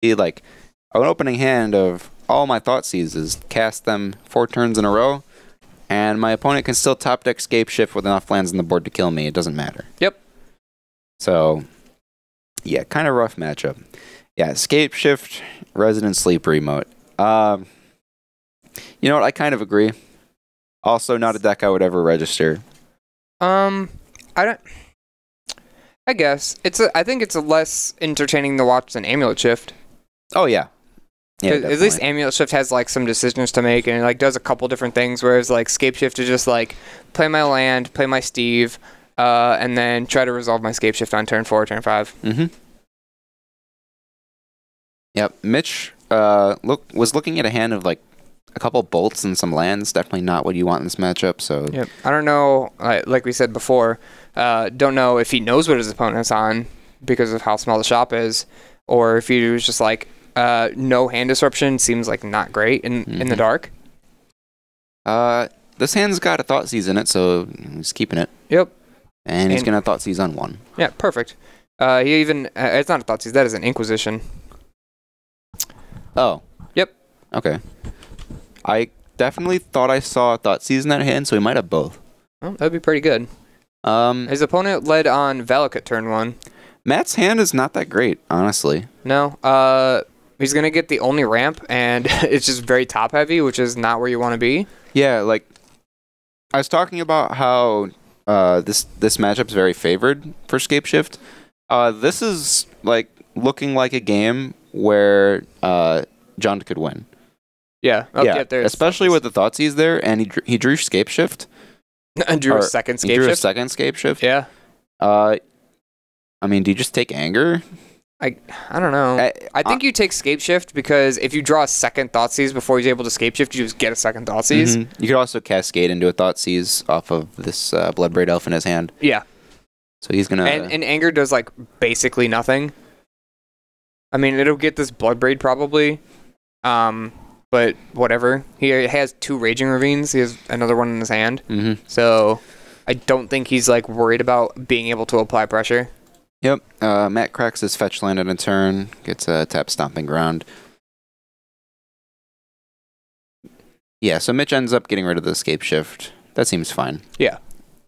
be like an opening hand of all my Thoughtseize is cast them 4 turns in a row, and my opponent can still top deck Scapeshift with enough lands on the board to kill me. It doesn't matter. Yep. So, yeah, kind of rough matchup. Yeah, Scapeshift, Resident Sleep remote. You know what? I kind of agree. Also, not a deck I would ever register. I don't. I guess I think it's a less entertaining to watch than Amulet Shift. Oh yeah. Yeah, at least Amulet Shift has like some decisions to make and it like does a couple different things, whereas like Scapeshift is just like play my land, play my Steve, and then try to resolve my Scapeshift on turn 4, turn 5. Mm-hmm. Yep. Mitch was looking at a hand of like a couple bolts and some lands. Definitely not what you want in this matchup. So yep. I don't know. Like we said before, don't know if he knows what his opponent's on because of how small the shop is, or if he was just like no hand disruption seems like not great in the dark. This hand's got a Thoughtseize in it, so he's keeping it. Yep. And he's gonna Thoughtseize on 1. Yeah, perfect. He even it's not a Thoughtseize. That is an Inquisition. Oh. Yep. Okay. I definitely thought I saw a Thoughtseize in that hand, so he might have both. Well, that'd be pretty good. His opponent led on Valakut turn 1. Matt's hand is not that great, honestly. No. He's going to get the only ramp, and it's just very top-heavy, which is not where you want to be. Yeah, like, I was talking about how this matchup's very favored for Scapeshift. This is, like, looking like a game where John could win. Yeah. Yeah, especially with the Thoughtseize there, and he drew Scapeshift. And drew a second Scapeshift? He drew a second Scapeshift. Yeah. I mean, do you just take Anger? I don't know. I think you take Scapeshift because if you draw a second Thoughtseize before he's able to Scapeshift, you just get a second Thoughtseize. You could also Cascade into a Thoughtseize off of this Bloodbraid Elf in his hand. Yeah. So he's gonna... And Anger does, like, basically nothing. I mean, it'll get this Bloodbraid probably. But whatever. He has 2 Raging Ravines. He has another one in his hand. So I don't think he's, like, worried about being able to apply pressure. Yep. Matt cracks his fetch land in a turn, gets a tap Stomping Ground. Yeah, so Mitch ends up getting rid of the Scapeshift. That seems fine. Yeah.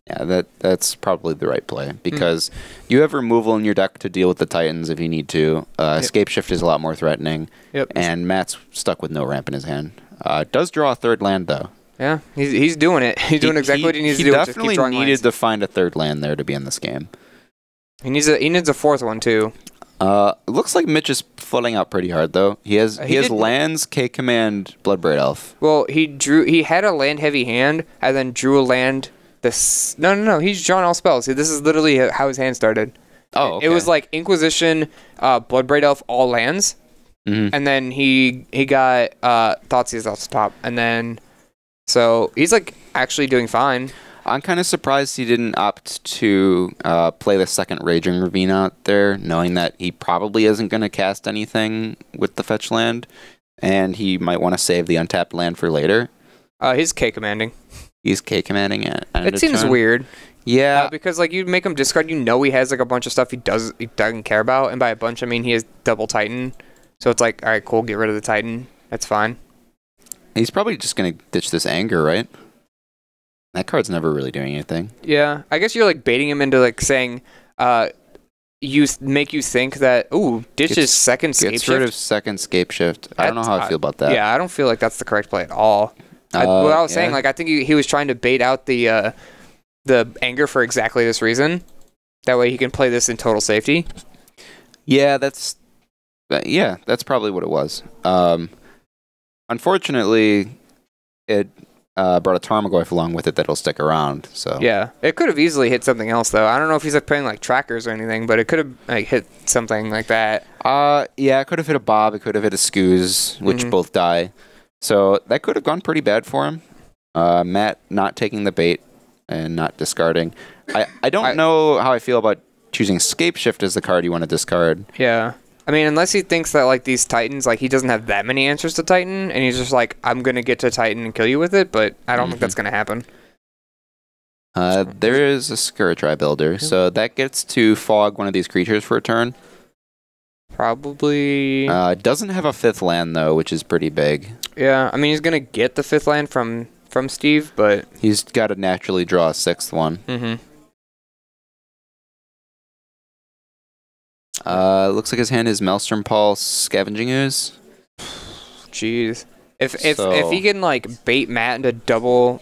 Yeah, that's probably the right play, because you have removal in your deck to deal with the Titans if you need to. Scapeshift is a lot more threatening, and Matt's stuck with no ramp in his hand. Does draw a 3rd land, though. Yeah, he's doing it. He's doing exactly what he needs to do. He definitely needed to find a 3rd land there to be in this game. He needs a 4th one, too. It looks like Mitch is flooding out pretty hard, though. He has lands, K-Command, Bloodbraid Elf. Well, he had a land-heavy hand, and then drew a land... No. He's drawn all spells. See, this is literally how his hand started. Oh, okay. It was like Inquisition, Bloodbraid Elf, all lands, and then he got Thoughtseize off the top, and then so he's like actually doing fine. I'm kind of surprised he didn't opt to play the second Raging Ravine out there, knowing that he probably isn't going to cast anything with the fetch land, and he might want to save the untapped land for later. He's K-commanding. He's K-commanding it. It seems weird. Yeah. Because, like, you make him discard, you know he has, like, a bunch of stuff he doesn't care about. And by a bunch, I mean he has double Titan. So it's like, all right, cool, get rid of the Titan. That's fine. He's probably just going to ditch this Anger, right? That card's never really doing anything. Yeah. I guess you're, like, baiting him into, like, saying, make you think that, ooh, ditches second Scapeshift. Gets rid of second Scapeshift. I don't know how I feel about that. Yeah, I don't feel like that's the correct play at all. What I was saying, like, I think he was trying to bait out the Anger for exactly this reason. That way he can play this in total safety. Yeah, that's probably what it was. Unfortunately, it brought a Tarmogoyf along with it that'll stick around. So yeah, it could have easily hit something else though. I don't know if he's like playing like trackers or anything, but it could have like hit something like that. Yeah, it could have hit a Bob. It could have hit a Scooz, which both die. So that could have gone pretty bad for him. Matt not taking the bait and not discarding. I don't know how I feel about choosing Scapeshift as the card you want to discard. Yeah. I mean, unless he thinks that, like, these Titans, like, he doesn't have that many answers to Titan, and he's just like, I'm going to get to Titan and kill you with it, but I don't think that's going to happen. There is a Skirtry Builder, so that gets to fog one of these creatures for a turn. Probably. Doesn't have a 5th land though, which is pretty big. Yeah, I mean he's gonna get the 5th land from Steve, but He's got to naturally draw a 6th one. Looks like his hand is Maelstrom Pulse, Scavenging Ooze. Jeez. If he can like bait Matt into double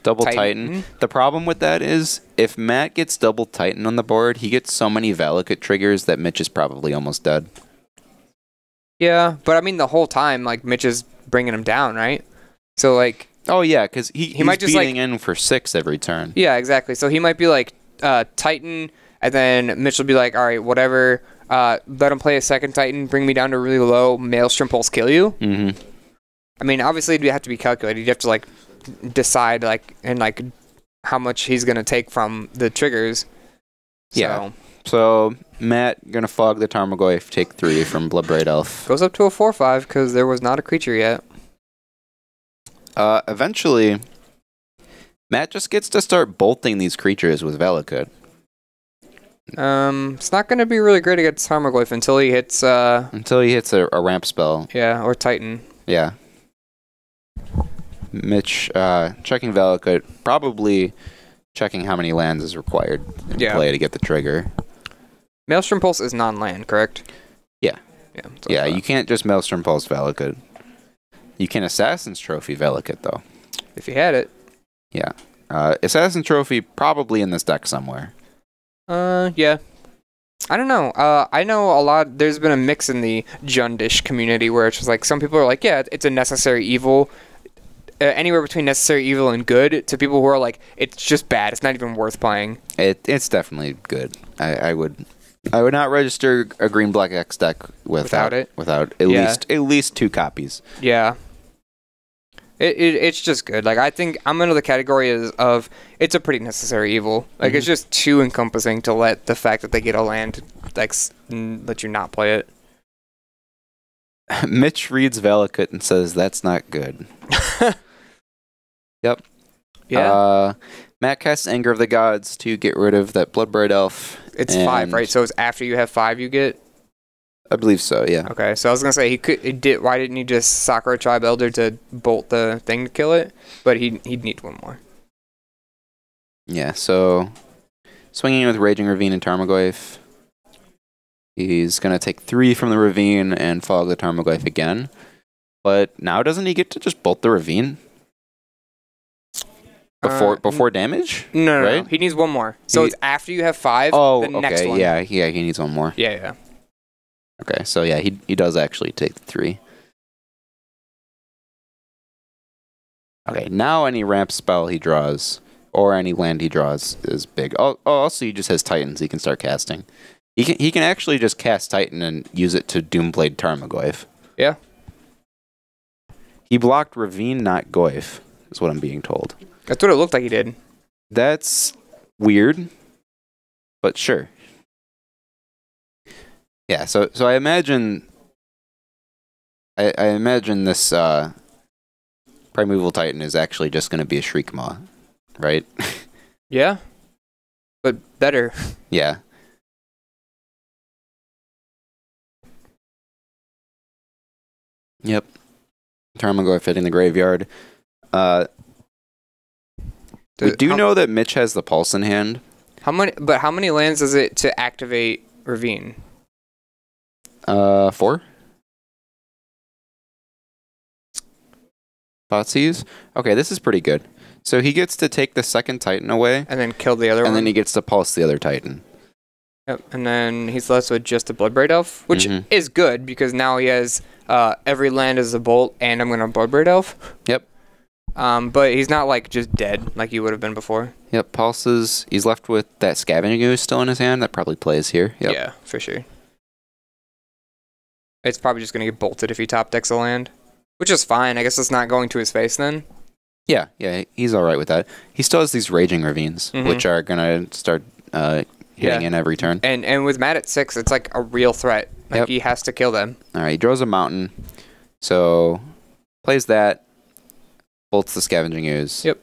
Titan. The problem with that is if Matt gets double Titan on the board, he gets so many Valakut triggers that Mitch is probably almost dead. Yeah, but I mean the whole time like Mitch is bringing him down, right? So like oh yeah, because he's might just beating in for 6 every turn. Yeah, exactly. So he might be like Titan, and then Mitch will be like, all right, whatever. Let him play a 2nd Titan, bring me down to really low, Maelstrom Pulse, kill you. Mm-hmm. I mean, obviously it'd have to be calculated. You have to like decide like how much he's gonna take from the triggers. Yeah. So Matt gonna fog the Tarmogoyf, take 3 from Bloodbraid Elf. Goes up to a 4/5 because there was not a creature yet. Eventually, Matt just gets to start bolting these creatures with Valakut. It's not gonna be really great against Tarmogoyf until he hits a ramp spell. Yeah, or Titan. Yeah. Mitch checking Valakut, probably checking how many lands is required in play to get the trigger. Maelstrom Pulse is non-land, correct? Yeah. Yeah, you can't just Maelstrom Pulse Valakut. You can Assassin's Trophy Valakut, though. If you had it. Yeah. Assassin's Trophy probably in this deck somewhere. Yeah. I don't know. I know a lot. There's been a mix in the Jundish community where it's just like some people are like, yeah, it's a necessary evil. Anywhere between necessary evil and good to people who are like, it's just bad. It's not even worth playing. It's definitely good. I would not register a green black X deck without at least 2 copies. Yeah. It's just good. Like I think I'm into the category of it's a pretty necessary evil. Like it's just too encompassing to let the fact that they get a land like let you not play it. Mitch reads Valakut and says that's not good. Yep. Yeah. Matt casts Anger of the Gods to get rid of that Bloodbraid Elf. It's 5, right? So it's after you have 5 you get? I believe so, yeah. Okay, so I was gonna say why didn't he just Sakura Tribe Elder to bolt the thing to kill it? But he'd need 1 more. Yeah, so swinging with Raging Ravine and Tarmogoyf. He's gonna take 3 from the Ravine and fog the Tarmogoyf again. But now doesn't he get to just bolt the Ravine? Before damage? No, right? No. He needs 1 more. So it's after you have 5, the next one. Yeah, he needs 1 more. Yeah. Okay, so yeah, he does actually take 3. Okay, now any ramp spell he draws, or any land he draws, is big. Also he just has Titans he can start casting. He can actually just cast Titan and use it to Doomblade Tarmogoyf. Yeah. He blocked Ravine, not Goyf, is what I'm being told. That's what it looked like he did. That's weird, but sure. Yeah, so I imagine I imagine this Primeval Titan is actually just going to be a Shriekmaw, right? Yeah, but better. Yeah. Yep. Tarmogoyf fit in the graveyard. We do know that Mitch has the Pulse in hand. How many lands is it to activate Ravine? 4. Thoughtseize? Okay, this is pretty good. So he gets to take the 2nd Titan away. And then kill the other one? And then he gets to pulse the other Titan. Yep, and then he's left with just a Bloodbraid Elf, which is good because now he has every land as a bolt and I'm going to Bloodbraid Elf. Yep. But he's not like just dead like he would have been before. Yep, pulses. He's left with that Scavenging Ooze still in his hand. That probably plays here. Yep. Yeah, for sure. It's probably just going to get bolted if he top decks a land. Which is fine. I guess it's not going to his face then. Yeah, he's all right with that. He still has these Raging Ravines, which are going to start hitting in every turn. And with Matt at 6, it's like a real threat. Like he has to kill them. All right, he draws a Mountain. So, plays that. Bolts the Scavenging Ooze. Yep.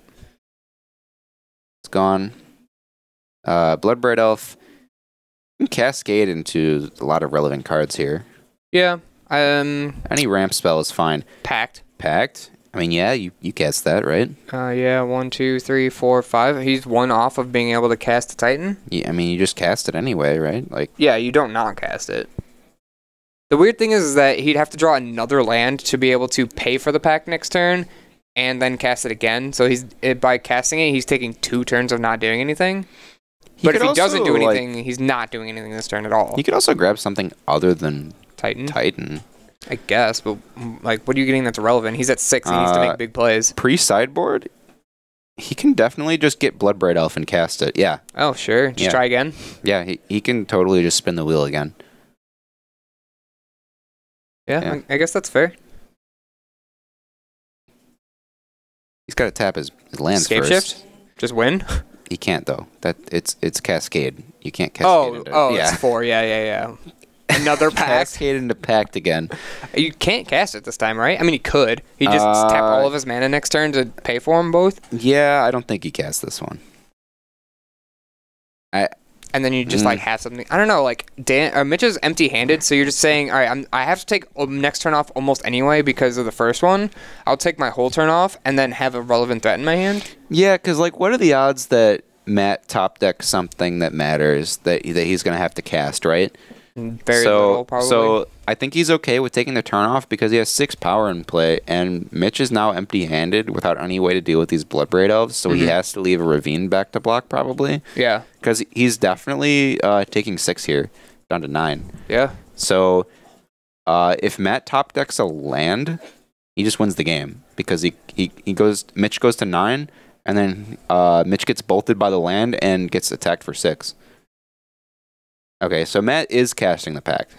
It's gone. Bloodbraid Elf. You can cascade into a lot of relevant cards here. Yeah. Any ramp spell is fine. Pact. Pact? I mean, yeah, you cast that, right? Yeah, 1, 2, 3, 4, 5. He's one off of being able to cast a Titan. Yeah, I mean, you just cast it anyway, right? Like, yeah, you don't not cast it. The weird thing is that he'd have to draw another land to be able to pay for the Pact next turn, and then cast it again. So by casting it, he's taking 2 turns of not doing anything. But if he doesn't do anything, he's not doing anything this turn at all. You could also grab something other than Titan. I guess, but like, what are you getting that's relevant? He's at 6. He needs to make big plays. Pre-sideboard, he can definitely just get Bloodbraid Elf and cast it. Yeah. Oh, sure. Just try again. Yeah, he can totally just spin the wheel again. Yeah, I guess that's fair. He's got to tap his lands Scapeshift? first. Just win? He can't though. It's cascade. You can't cascade into it's 4. Yeah. Another Pact. Cascade into Pact again. You can't cast it this time, right? I mean, he could. He just tap all of his mana next turn to pay for them both. Yeah, I don't think he cast this one. And then you just like have something. I don't know. Like Mitch is empty-handed, so you're just saying, all right, I have to take next turn off almost anyway because of the first one. I'll take my whole turn off and then have a relevant threat in my hand. Yeah, because like, what are the odds that Matt top decks something that matters that he's gonna have to cast, right? Very little, probably. So I think he's okay with taking the turn off because he has 6 power in play, and Mitch is now empty-handed without any way to deal with these Bloodbraid Elves, so he has to leave a Ravine back to block probably. Yeah. Because he's definitely taking 6 here, down to 9. Yeah. So if Matt top decks a land, he just wins the game because Mitch goes to 9, and then Mitch gets bolted by the land and gets attacked for 6. Okay, so Matt is casting the Pact.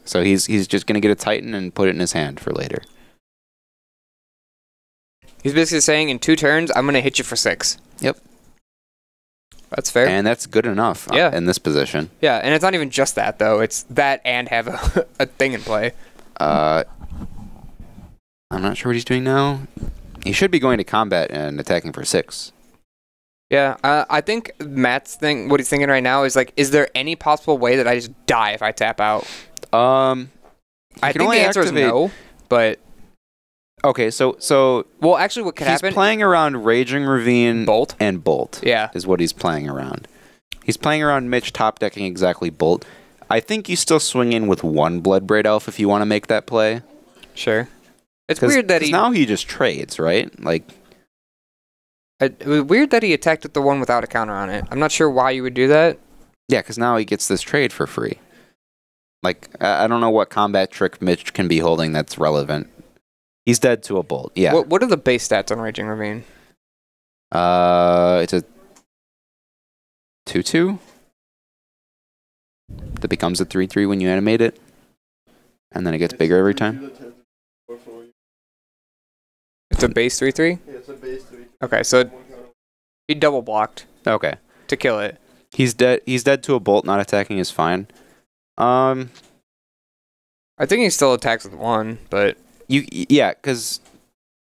So he's just going to get a Titan and put it in his hand for later. He's basically saying, in 2 turns, I'm going to hit you for 6. Yep. That's fair. And that's good enough in this position. Yeah, and it's not even just that, though. It's that and have a thing in play. I'm not sure what he's doing now. He should be going to combat and attacking for 6. Yeah, I think Matt's thing, what he's thinking right now is like, is there any possible way that I just die if I tap out? I think the answer is no, but... Okay, so well, actually, what could happen? He's playing around Raging Ravine Bolt? and Bolt. Yeah. Is what he's playing around. He's playing around Mitch top decking exactly Bolt. I think you still swing in with 1 Bloodbraid Elf if you want to make that play. Sure. It's weird that now he just trades, right? Like... It was weird that he attacked with the one without a counter on it. I'm not sure why you would do that. Yeah, because now he gets this trade for free. Like, I don't know what combat trick Mitch can be holding that's relevant. He's dead to a bolt, yeah. What are the base stats on Raging Ravine? It's a 2/2 that becomes a 3/3 when you animate it. And then it gets bigger every time. It's a base 3/3? Yeah, it's a base 3. Okay, so he double blocked. Okay. To kill it. He's dead. He's dead to a bolt. Not attacking is fine. I think he still attacks with 1, but because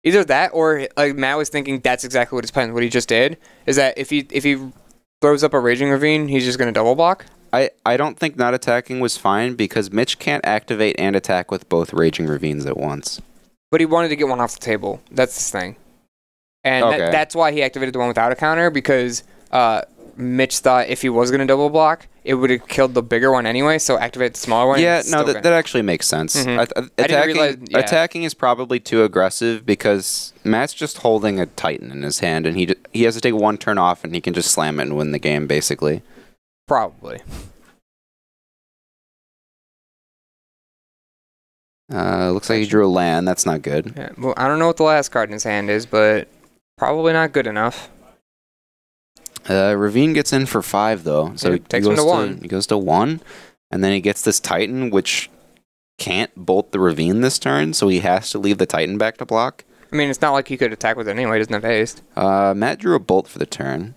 either that or like Matt was thinking that's exactly what his plan. What he just did is that if he throws up a Raging Ravine, he's just gonna double block. I don't think not attacking was fine because Mitch can't activate and attack with both Raging Ravines at once. But he wanted to get one off the table. That's his thing. And that's why he activated the one without a counter, because Mitch thought if he was going to double block, it would have killed the bigger one anyway, so activate the smaller one. Yeah, no, that actually makes sense. Attacking is probably too aggressive because Matt's just holding a Titan in his hand, and he has to take 1 turn off, and he can just slam it and win the game, basically. Probably. Looks like he drew a land. That's not good. Yeah, well, I don't know what the last card in his hand is, but probably not good enough. Ravine gets in for 5 though, so he takes him to 1. He goes to 1, and then he gets this Titan, which can't bolt the Ravine this turn, so he has to leave the Titan back to block. I mean, it's not like he could attack with it anyway. He doesn't have haste. Matt drew a bolt for the turn,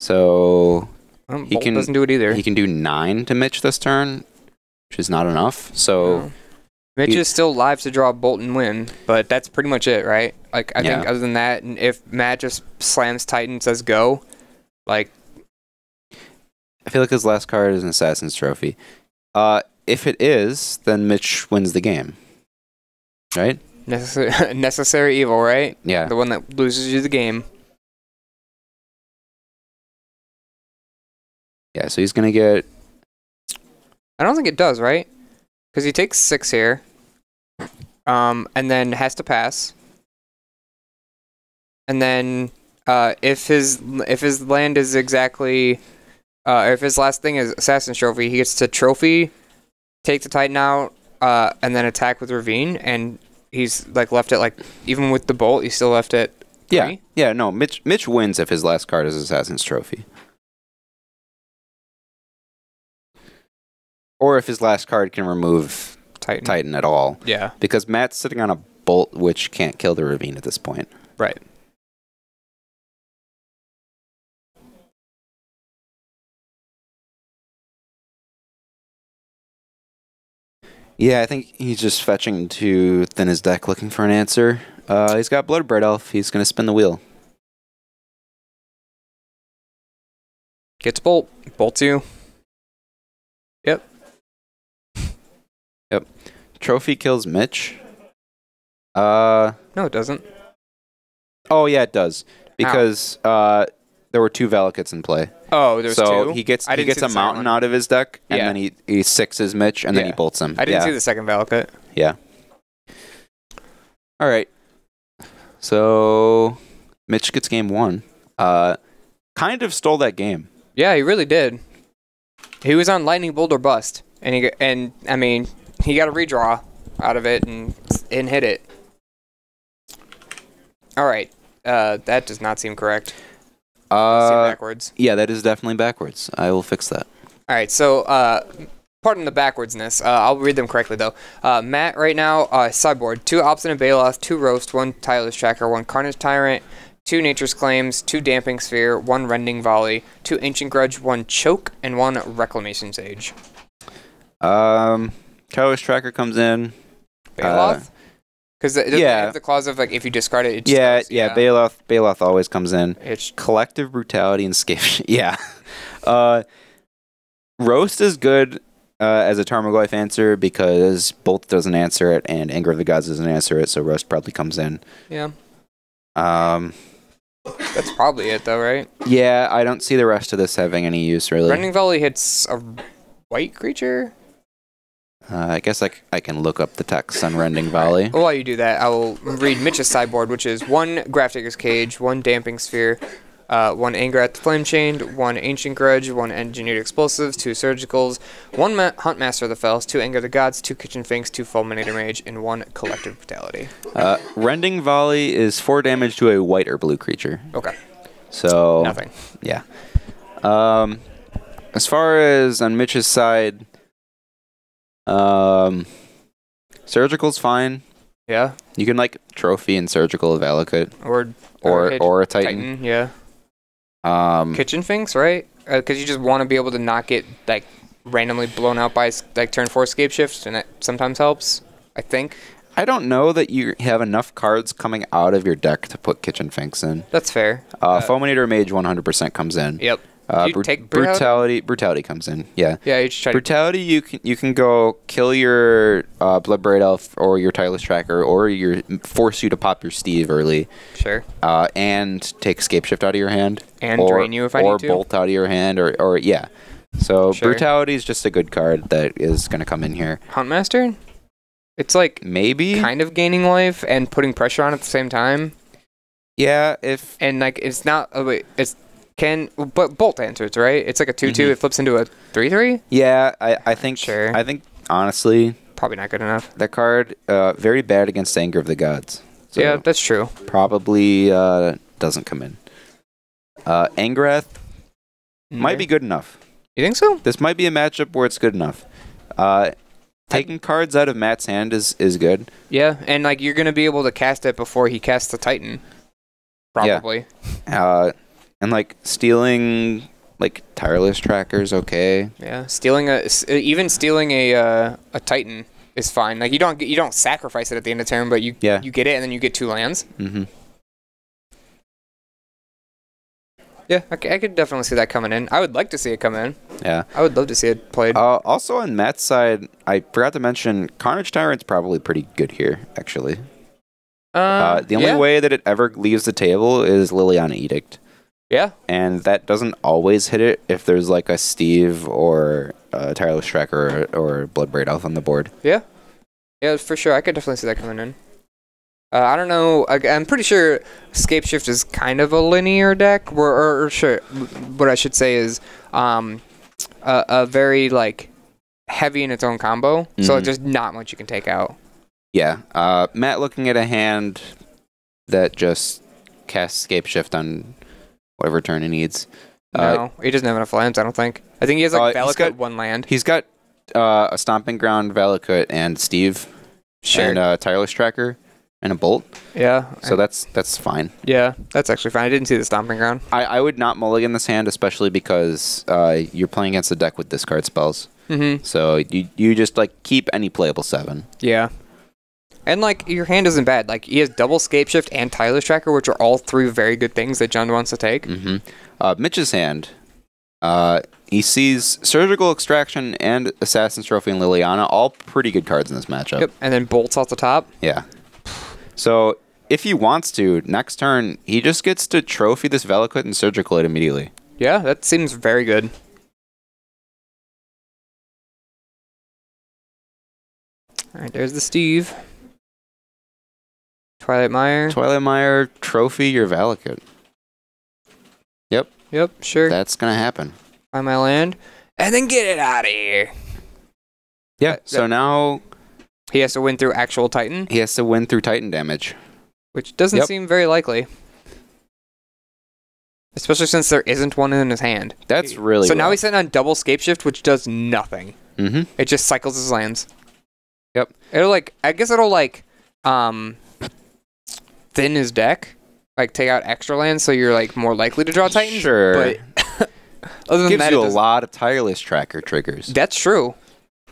so Bolt doesn't do it either. He can do 9 to Mitch this turn, which is not enough. So. No. Mitch is still live to draw a bolt and win, but that's pretty much it, right? Like, I think other than that, and if Matt just slams Titan and says go, like... I feel like his last card is an Assassin's Trophy. If it is, then Mitch wins the game. Right? Necessary evil, right? Yeah. The one that loses you the game. Yeah, so he's going to get... I don't think it does, right? Because he takes 6 here. And then has to pass. And then if his land is exactly... if his last thing is Assassin's Trophy, he gets to trophy, take the Titan out, and then attack with Ravine, and he's like left at like, even with the bolt, he's still left at 3. Yeah, no, Mitch wins if his last card is Assassin's Trophy. Or if his last card can remove Titan at all. Yeah. Because Matt's sitting on a bolt which can't kill the Ravine at this point. Right. Yeah, I think he's just fetching to thin his deck looking for an answer. He's got Bloodbraid Elf. He's going to spin the wheel. Gets bolt. Bolts you. Yep. Yep. Trophy kills Mitch. No, it doesn't. Oh, yeah, it does. Because there were 2 Valakutes in play. Oh, there's 2? So he gets a mountain out of his deck, and then he sixes Mitch, and then he bolts him. I didn't see the second Valakut. Yeah. All right. So Mitch gets game 1. Kind of stole that game. Yeah, he really did. He was on Lightning Bolt or Bust, and he got a redraw out of it and hit it. All right. That does not seem correct. Seem backwards. Yeah, that is definitely backwards. I will fix that. All right, so pardon the backwardsness. I'll read them correctly though. Matt right now sideboard: 2 Obstinate Baloth, 2 Roast, 1 Tireless Tracker, 1 Carnage Tyrant, 2 Nature's Claims, 2 Damping Sphere, 1 Rending Volley, 2 Ancient Grudge, 1 Choke, and 1 Reclamation Sage. Tireless Tracker comes in. Baloth. Because the clause of like if you discard it, Baloth always comes in. It's Collective Brutality and Scapeshift. Yeah. Roast is good as a Tarmogoyf answer because Bolt doesn't answer it and Anger of the Gods doesn't answer it, so Roast probably comes in. Yeah. That's probably it though, right? Yeah, I don't see the rest of this having any use really. Rending Volley hits a white creature? I guess I can look up the text on Rending Volley. Well, while you do that, I will read Mitch's sideboard, which is 1 Grafdigger's Cage, 1 Damping Sphere, 1 Anger at the Flame Chained, 1 Ancient Grudge, 1 Engineered Explosives, 2 Surgicals, 1 Hunt Master of the Fells, 2 Anger of the Gods, 2 Kitchen Finks, 2 Fulminator Mage, and 1 Collective Brutality. Rending Volley is 4 damage to a white or blue creature. Okay. So... nothing. Yeah. As far as on Mitch's side... Surgical's fine. Yeah. You can like trophy and surgical a Valakut. Or a Titan. Yeah. Kitchen Finks, right? Because you just want to be able to not get like randomly blown out by like turn 4 Scapeshift, and that sometimes helps. I think. I don't know that you have enough cards coming out of your deck to put Kitchen Finks in. That's fair. Fulminator Mage 100% comes in. Yep. You take Brutality comes in. Yeah. Yeah, you just try Brutality, you can go kill your Bloodbraid Elf or your Tireless Tracker or force you to pop your Steve early. Sure. And take Scapeshift out of your hand. And drain you if I need to. Or Bolt out of your hand or yeah. So sure. Brutality is just a good card that is going to come in here. Huntmaster? It's like maybe kind of gaining life and putting pressure on at the same time. Yeah, and like it's not but Bolt answers, right? It's like a 2/2. It flips into a 3/3. Yeah, I think. Sure. I think honestly, probably not good enough. That card very bad against Anger of the Gods. So yeah, that's true. Probably doesn't come in. Angrath might be good enough. You think so? This might be a matchup where it's good enough. Taking cards out of Matt's hand is good. Yeah, and like you're gonna be able to cast it before he casts the Titan. Probably. Yeah. And like stealing like Tireless Tracker's okay. Yeah, even stealing a Titan is fine. Like you don't sacrifice it at the end of turn, but you get it and then you get 2 lands. Mm-hmm. Yeah, I could definitely see that coming in. I would like to see it come in. Yeah. I would love to see it played. Also on Matt's side, I forgot to mention Carnage Tyrant's probably pretty good here, actually. The only way that it ever leaves the table is Liliana Edict. Yeah. And that doesn't always hit it if there's like a Steve or a Tireless Tracker or Bloodbraid Elf on the board. Yeah. Yeah, for sure. I could definitely see that coming in. I don't know. I'm pretty sure Scapeshift is kind of a linear deck. Or sure, what I should say is a very like heavy in its own combo. Mm-hmm. So there's not much you can take out. Yeah. Matt looking at a hand that just casts Scapeshift on whatever turn he needs. No, he doesn't have enough lands, I don't think. I think he has like Valakut, one land. He's got a Stomping Ground, Valakut, and Steve. Sure. And a Tireless Tracker. And a Bolt. Yeah. So that's fine. Yeah, that's actually fine. I didn't see the Stomping Ground. I would not mulligan this hand, especially because you're playing against a deck with discard spells. Mm-hmm. So you just like keep any playable 7. Yeah. And like your hand isn't bad. Like he has double Scapeshift and Tireless Tracker, which are all 3 very good things that John wants to take. Mm-hmm. Mitch's hand. He sees Surgical Extraction and Assassin's Trophy and Liliana, all pretty good cards in this matchup. Yep, and then Bolts off the top. Yeah. So, if he wants to, next turn, he just gets to trophy this Valakut and Surgical it immediately. Yeah, that seems very good. Alright, there's the Steve. Twilight Mire, trophy your Valakut. Yep, sure. That's going to happen. Find my land, and then get it out of here. Yeah, so now he has to win through actual Titan? He has to win through Titan damage. Which doesn't seem very likely. Especially since there isn't one in his hand. That's really So now he's sitting on double Scapeshift, which does nothing. Mm-hmm. It just cycles his lands. Yep. It'll like, I guess it'll like, thin his deck. Like, take out extra lands so you're like more likely to draw Titans. Sure. But other than gives that, you a lot of Tireless Tracker triggers. That's true.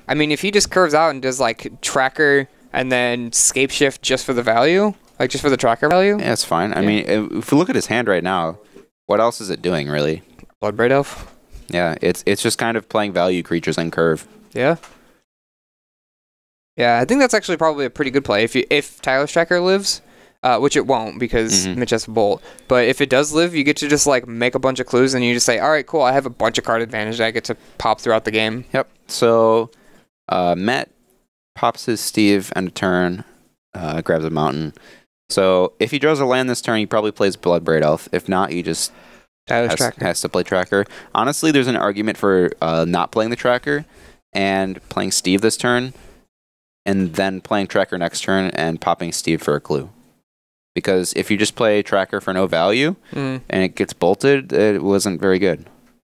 I mean, if he just curves out and does like Tracker and then Scapeshift just for the value, like just for the Tracker value. Yeah, that's fine. I mean, if you look at his hand right now, what else is it doing, really? Bloodbraid Elf. Yeah, it's just kind of playing value creatures and curve. Yeah. Yeah, I think that's actually probably a pretty good play. If Tireless Tracker lives, which it won't because Mitch has a Bolt. But if it does live, you get to just like make a bunch of clues and you just say, all right, cool, I have a bunch of card advantage that I get to pop throughout the game. Yep. So Matt pops his Steve and a turn, grabs a mountain. So if he draws a land this turn, he probably plays Bloodbraid Elf. If not, he just has to play Tracker. Honestly, there's an argument for not playing the Tracker and playing Steve this turn, and then playing Tracker next turn and popping Steve for a clue. Because if you just play Tracker for no value and it gets bolted, it wasn't very good.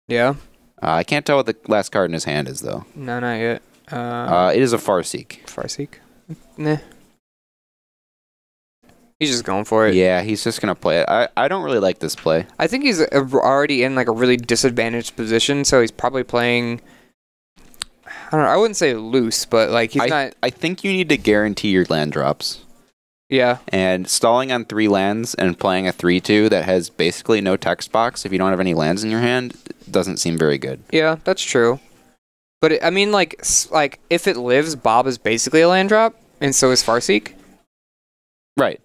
Yeah. I can't tell what the last card in his hand is, though. No, not yet. It is a Farseek. Farseek? Nah. He's just going for it. Yeah, he's just going to play it. I don't really like this play. I think he's already in like a really disadvantaged position, so he's probably playing... I don't know, I wouldn't say loose, but like he's not... I think you need to guarantee your land drops. Yeah. And stalling on 3 lands and playing a 3/2 that has basically no text box if you don't have any lands in your hand doesn't seem very good. Yeah, that's true. But I mean, like if it lives, Bob is basically a land drop, and so is Farseek. Right.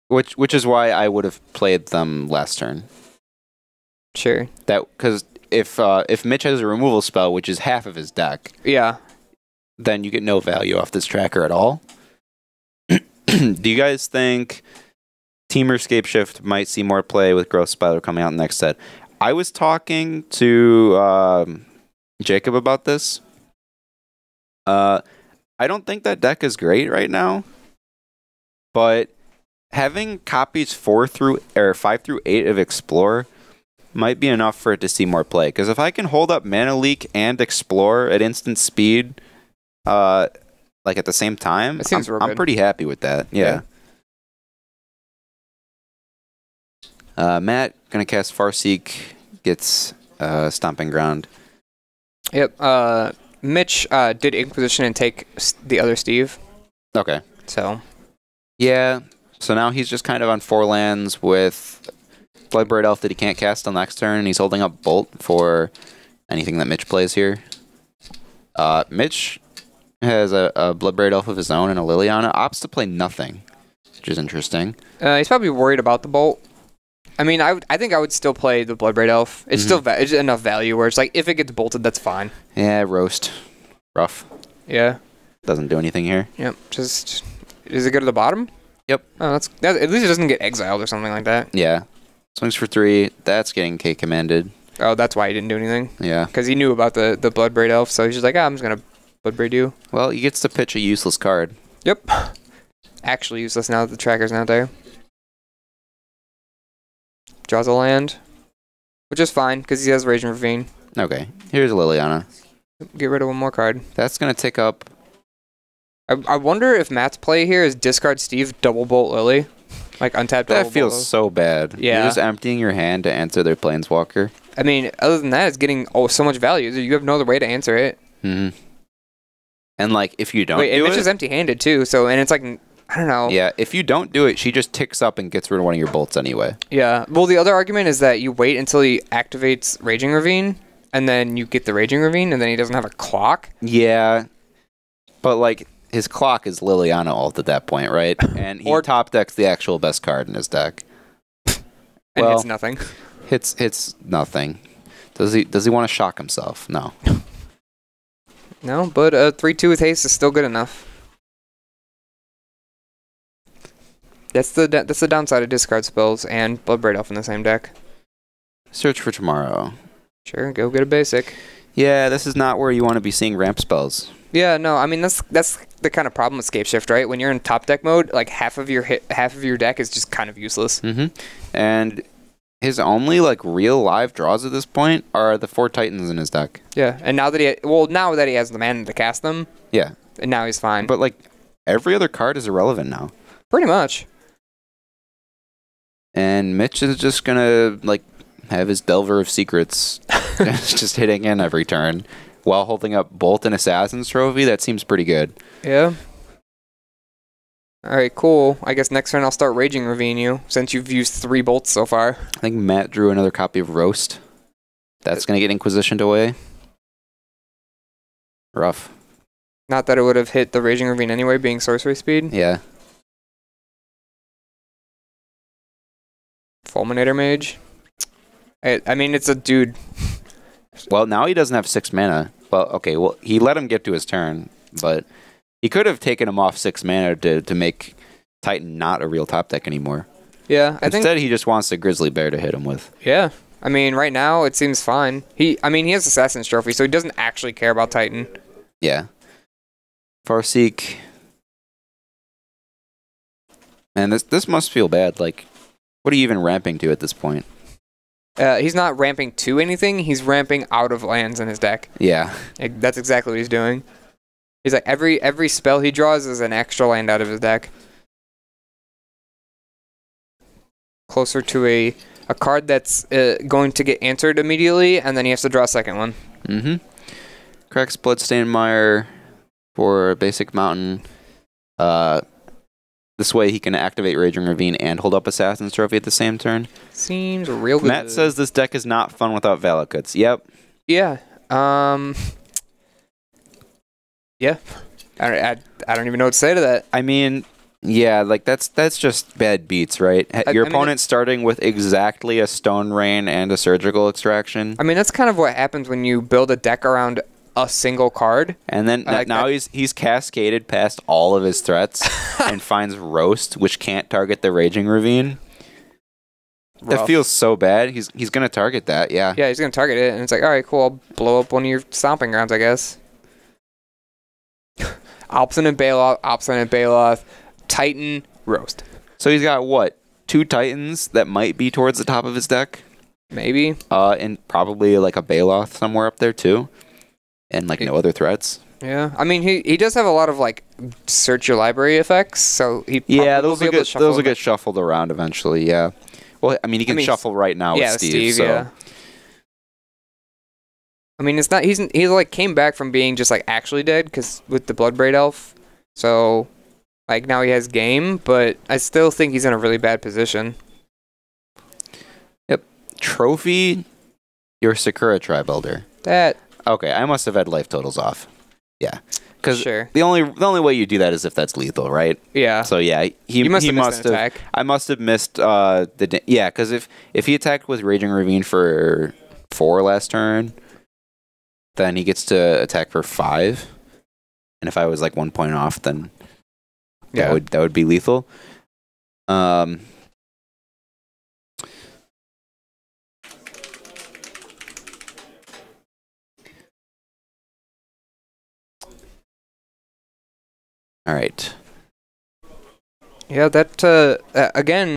Which is why I would have played them last turn. Sure. Because if Mitch has a removal spell, which is half of his deck, then you get no value off this Tracker at all. Do you guys think Temur Scapeshift might see more play with Growth Spider coming out next set? I was talking to Jacob about this. I don't think that deck is great right now, but having copies 5 through 8 of Explore might be enough for it to see more play. Because if I can hold up Mana Leak and Explore at instant speed, like at the same time, I'm pretty happy with that. Yeah. Matt gonna cast Farseek, gets Stomping Ground. Yep. Mitch did Inquisition and take the other Steve. Okay. So. Yeah. So now he's just kind of on 4 lands with Bloodbraid Elf that he can't cast till next turn, and he's holding up Bolt for anything that Mitch plays here. Mitch has a Bloodbraid Elf of his own and a Liliana. Opts to play nothing, which is interesting. He's probably worried about the Bolt. I mean, I think I would still play the Bloodbraid Elf. It's still it's enough value where it's like, if it gets bolted, that's fine. Yeah, roast. Rough. Yeah. Doesn't do anything here. Yep. Just, is it good at the bottom? Yep. Oh, that's at least it doesn't get exiled or something like that. Yeah. Swings for 3. That's getting K commanded. Oh, that's why he didn't do anything. Yeah. Because he knew about the Bloodbraid Elf, so he's just like, I'm just gonna Bloodbraid you. Well, he gets to pitch a useless card. Yep. Actually useless now that the tracker's not there. Draws a land, which is fine because he has Raging Ravine. Okay. Here's Liliana. Get rid of one more card. That's gonna tick up. I wonder if Matt's play here is discard Steve, double Bolt Lily. Like untap double That feels Bolt. so bad. Yeah. You're just emptying your hand to answer their Planeswalker. I mean, other than that, it's getting so much value. You have no other way to answer it. Mm-hmm. And like, if you don't Wait, do and Mitch it, is empty-handed too. So, and it's like, I don't know. yeah, if you don't do it, she just ticks up and gets rid of one of your bolts anyway. Yeah. Well, the other argument is that you wait until he activates Raging Ravine, and then you get the Raging Ravine, and then he doesn't have a clock. Yeah, but like, his clock is Liliana ult at that point, right? And he top decks the actual best card in his deck. And well, it's nothing. Hits nothing. Does he want to shock himself? No. No, but a 3/2 with haste is still good enough. That's the downside of discard spells and Bloodbraid Elf in the same deck. Search for tomorrow. Sure, go get a basic. Yeah, this is not where you want to be seeing ramp spells. Yeah, no, I mean that's the kind of problem with Scapeshift, right? When you're in top deck mode, like half of your deck is just kind of useless. Mm-hmm. And his only like real live draws at this point are the 4 Titans in his deck. Yeah, and now that he has the mana to cast them, yeah, and now he's fine. But like every other card is irrelevant now. Pretty much. And Mitch is just gonna like have his Delver of Secrets just hitting in every turn while holding up Bolt and Assassin's Trophy. That seems pretty good. Yeah. Alright, cool. I guess next turn I'll start Raging Ravine you, since you've used 3 bolts so far. I think Matt drew another copy of Roast. That's going to get Inquisitioned away. Rough. Not that it would have hit the Raging Ravine anyway, being sorcery speed. Yeah. Fulminator Mage. I mean, it's a dude. Well, now he doesn't have 6 mana. Well, okay, well, he let him get to his turn, but he could have taken him off 6 mana to make Titan not a real top deck anymore. Yeah, Instead, he just wants the Grizzly Bear to hit him with. Yeah. I mean, right now, it seems fine. He has Assassin's Trophy, so he doesn't actually care about Titan. Yeah. Farseek. Man, this must feel bad. Like, what are you even ramping to at this point? He's not ramping to anything. He's ramping out of lands in his deck. Yeah. That's exactly what he's doing. He's like, every spell he draws is an extra land out of his deck. Closer to a card that's going to get answered immediately, and then he has to draw a second one. Mm-hmm. Cracks Bloodstained Mire for Basic Mountain. This way he can activate Raging Ravine and hold up Assassin's Trophy at the same turn. Seems real good. Matt says this deck is not fun without Valakuts. Yep. Yeah. Yeah. I don't even know what to say to that. I mean, yeah, like that's just bad beats, right? Your opponent's starting with exactly a Stone Rain and a Surgical Extraction. I mean, that's kind of what happens when you build a deck around a single card. And then now he's cascaded past all of his threats and finds Roast, which can't target the Raging Ravine. Rough. That feels so bad. He's going to target that, yeah. Yeah, he's going to target it, and it's like, all right, cool, I'll blow up one of your stomping grounds, I guess. Obstinate Baloth, Titan, Roast. So he's got, what, 2 Titans that might be towards the top of his deck? Maybe. And probably like a Baloth somewhere up there, too. And like no other threats. Yeah, I mean he does have a lot of like search your library effects, so he those will get shuffled around eventually. Yeah, well, I mean he can shuffle right now with Steve. So. Yeah. I mean it's not he like came back from being just like actually dead because with the Bloodbraid Elf, so like now he has game, but I still think he's in a really bad position. trophy your Sakura Tribe Elder. That. Okay, I must have had life totals off. Yeah, because Sure. the only way you do that is if that's lethal, right? Yeah. So yeah, You must have missed an attack. I must have missed because if he attacked with Raging Ravine for 4 last turn, then he gets to attack for 5, and if I was like 1 point off, then that would be lethal. All right. Yeah, that again,